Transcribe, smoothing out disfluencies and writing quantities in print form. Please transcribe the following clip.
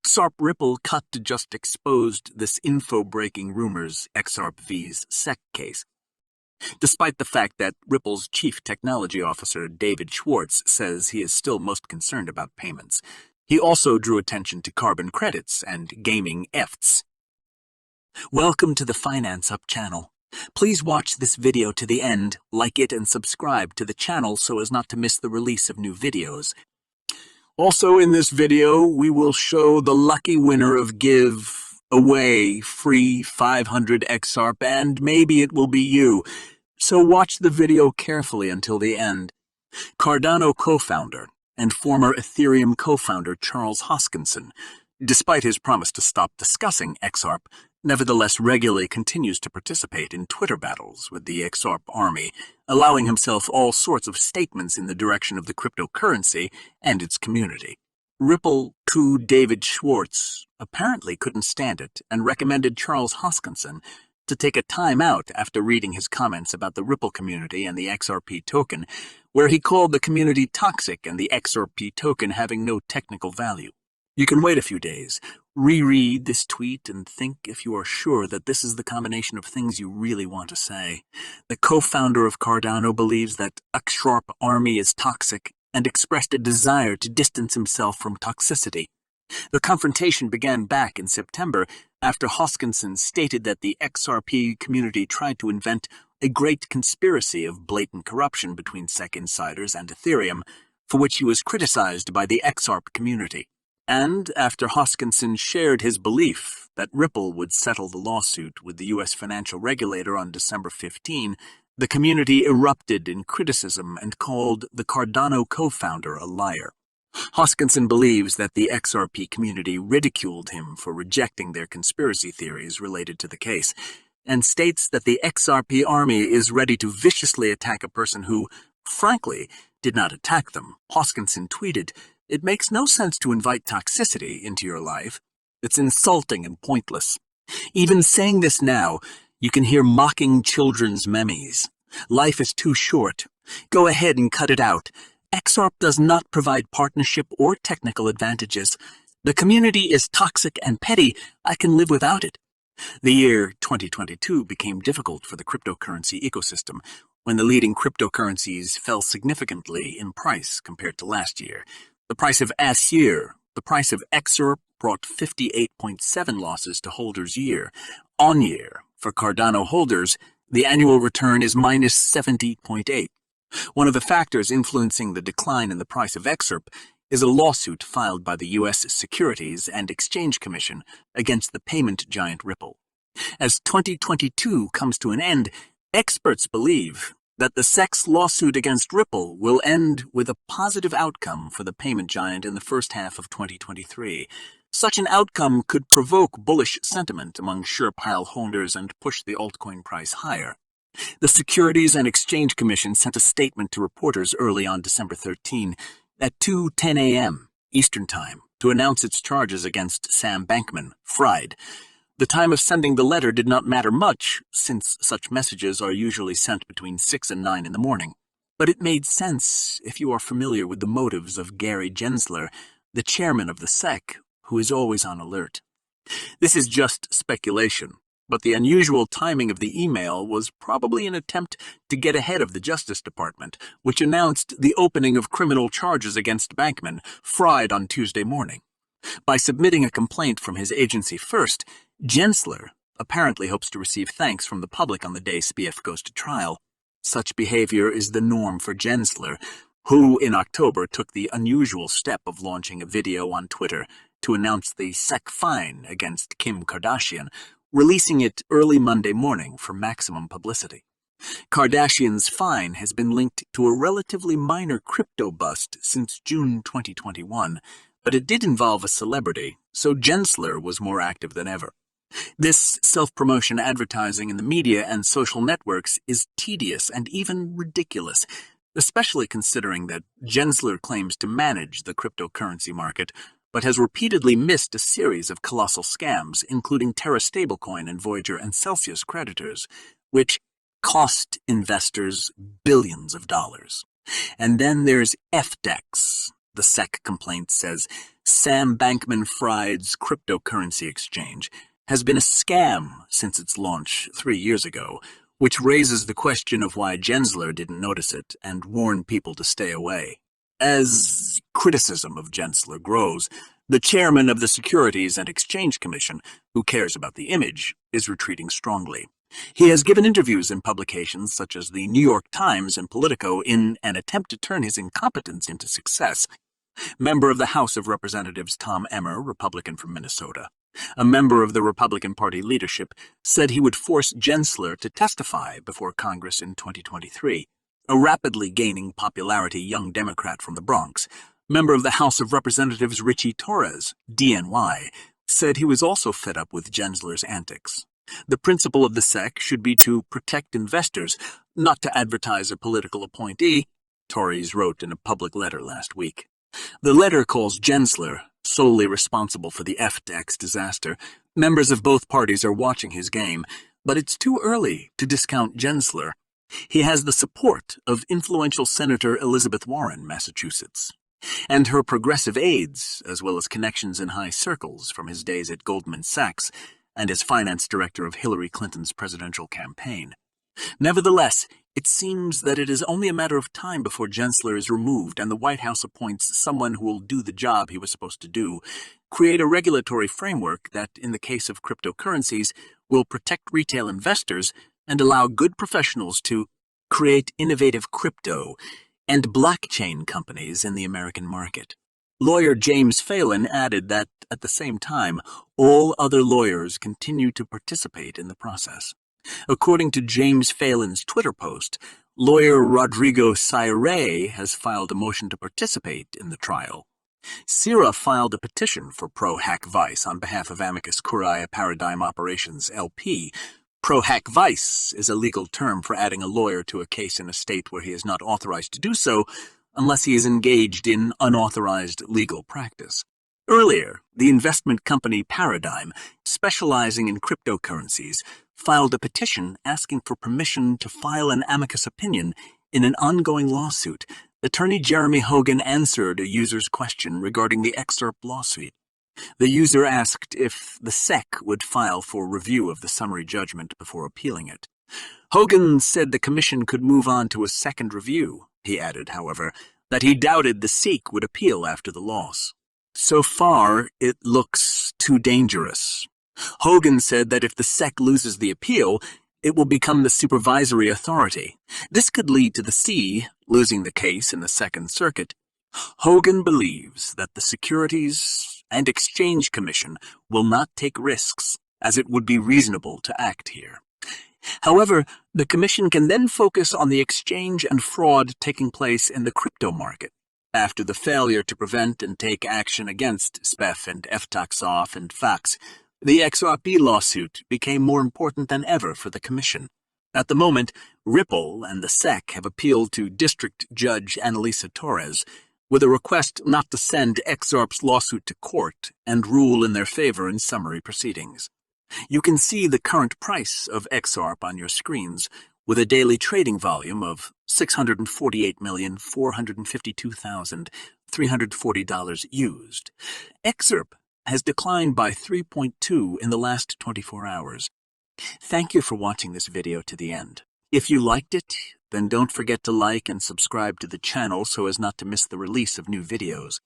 XRP Ripple cut just exposed this info-breaking rumors XRP V's SEC case. Despite the fact that Ripple's chief technology officer, David Schwartz, says he is still most concerned about payments, he also drew attention to carbon credits and gaming EFTs. Welcome to the Finance Up channel. Please watch this video to the end, like it and subscribe to the channel so as not to miss the release of new videos. Also in this video, we will show the lucky winner of Give Away Free 500 XRP, and maybe it will be you. So watch the video carefully until the end. Cardano co-founder and former Ethereum co-founder Charles Hoskinson, despite his promise to stop discussing XRP, nevertheless regularly continues to participate in Twitter battles with the XRP army, allowing himself all sorts of statements in the direction of the cryptocurrency and its community. Ripple coup David Schwartz apparently couldn't stand it and recommended Charles Hoskinson to take a time out after reading his comments about the Ripple community and the XRP token, where he called the community toxic and the XRP token having no technical value. You can wait a few days, reread this tweet, and think if you are sure that this is the combination of things you really want to say. The co-founder of Cardano believes that XRP army is toxic and expressed a desire to distance himself from toxicity. The confrontation began back in September after Hoskinson stated that the XRP community tried to invent a great conspiracy of blatant corruption between SEC insiders and Ethereum, for which he was criticized by the XRP community. And after Hoskinson shared his belief that Ripple would settle the lawsuit with the U.S. financial regulator on December 15, the community erupted in criticism and called the Cardano co-founder a liar. Hoskinson believes that the XRP community ridiculed him for rejecting their conspiracy theories related to the case, and states that the XRP army is ready to viciously attack a person who, frankly, did not attack them. Hoskinson tweeted, "It makes no sense to invite toxicity into your life. It's insulting and pointless. Even saying this now, you can hear mocking children's memes. Life is too short. Go ahead and cut it out. XRP does not provide partnership or technical advantages. The community is toxic and petty. I can live without it." The year 2022 became difficult for the cryptocurrency ecosystem when the leading cryptocurrencies fell significantly in price compared to last year. The price of ASIR, the price of XRP, brought 58.7 losses to holders year on year. For Cardano holders, the annual return is minus 70.8. One of the factors influencing the decline in the price of XRP is a lawsuit filed by the U.S. Securities and Exchange Commission against the payment giant Ripple. As 2022 comes to an end, experts believe that the SEC's lawsuit against Ripple will end with a positive outcome for the payment giant in the first half of 2023. Such an outcome could provoke bullish sentiment among SurePile holders and push the altcoin price higher. The Securities and Exchange Commission sent a statement to reporters early on December 13 at 2:10 a.m. Eastern Time to announce its charges against Sam Bankman-Fried. The time of sending the letter did not matter much, since such messages are usually sent between 6 and 9 in the morning. But it made sense if you are familiar with the motives of Gary Gensler, the chairman of the SEC, who is always on alert. This is just speculation, but the unusual timing of the email was probably an attempt to get ahead of the Justice Department, which announced the opening of criminal charges against Bankman-Fried on Tuesday morning. By submitting a complaint from his agency first, Gensler apparently hopes to receive thanks from the public on the day SPF goes to trial. Such behavior is the norm for Gensler, who in October took the unusual step of launching a video on Twitter to announce the SEC fine against Kim Kardashian, releasing it early Monday morning for maximum publicity. Kardashian's fine has been linked to a relatively minor crypto bust since June 2021, but it did involve a celebrity, so Gensler was more active than ever. This self-promotion advertising in the media and social networks is tedious and even ridiculous, especially considering that Gensler claims to manage the cryptocurrency market, but has repeatedly missed a series of colossal scams, including Terra stablecoin and Voyager and Celsius creditors, which cost investors billions of dollars. And then there's FTX, The SEC complaint says Sam Bankman-Fried's cryptocurrency exchange has been a scam since its launch 3 years ago, which raises the question of why Gensler didn't notice it and warn people to stay away. As criticism of Gensler grows, the chairman of the Securities and Exchange Commission, who cares about the image, is retreating strongly. He has given interviews in publications such as the New York Times and Politico in an attempt to turn his incompetence into success. Member of the House of Representatives Tom Emmer, Republican from Minnesota, a member of the Republican Party leadership, said he would force Gensler to testify before Congress in 2023. A rapidly gaining popularity young Democrat from the Bronx, member of the House of Representatives Richie Torres, DNY, said he was also fed up with Gensler's antics. The principle of the SEC should be to protect investors, not to advertise a political appointee, Torres wrote in a public letter last week. The letter calls Gensler solely responsible for the FTX disaster. Members of both parties are watching his game, but it's too early to discount Gensler. He has the support of influential Senator Elizabeth Warren, Massachusetts, and her progressive aides, as well as connections in high circles from his days at Goldman Sachs and as finance director of Hillary Clinton's presidential campaign. Nevertheless, it seems that it is only a matter of time before Gensler is removed and the White House appoints someone who will do the job he was supposed to do, create a regulatory framework that, in the case of cryptocurrencies, will protect retail investors and allow good professionals to create innovative crypto and blockchain companies in the American market. Lawyer James Phelan added that, at the same time, all other lawyers continue to participate in the process. According to James Phelan's Twitter post, lawyer Rodrigo Sayre has filed a motion to participate in the trial. Sierra filed a petition for Pro-Hack Vice on behalf of Amicus Curiae Paradigm Operations, LP. Pro-Hack Vice is a legal term for adding a lawyer to a case in a state where he is not authorized to do so, unless he is engaged in unauthorized legal practice. Earlier, the investment company Paradigm, specializing in cryptocurrencies, filed a petition asking for permission to file an amicus opinion in an ongoing lawsuit. Attorney Jeremy Hogan answered a user's question regarding the XRP lawsuit. The user asked if the SEC would file for review of the summary judgment before appealing it. Hogan said the commission could move on to a second review. He added, however, that he doubted the SEC would appeal after the loss. So far, it looks too dangerous. Hogan said that if the SEC loses the appeal, it will become the supervisory authority. This could lead to the SEC losing the case in the Second Circuit. Hogan believes that the Securities and Exchange Commission will not take risks, as it would be reasonable to act here. However, the Commission can then focus on the exchange and fraud taking place in the crypto market. After the failure to prevent and take action against SPEF and FTOXOF and FAX, the XRP lawsuit became more important than ever for the Commission. At the moment, Ripple and the SEC have appealed to District Judge Annalisa Torres with a request not to send XRP's lawsuit to court and rule in their favor in summary proceedings. You can see the current price of XRP on your screens, with a daily trading volume of $648,452,340 used. XRP has declined by 3.2 in the last 24 hours. Thank you for watching this video to the end. If you liked it, then don't forget to like and subscribe to the channel so as not to miss the release of new videos.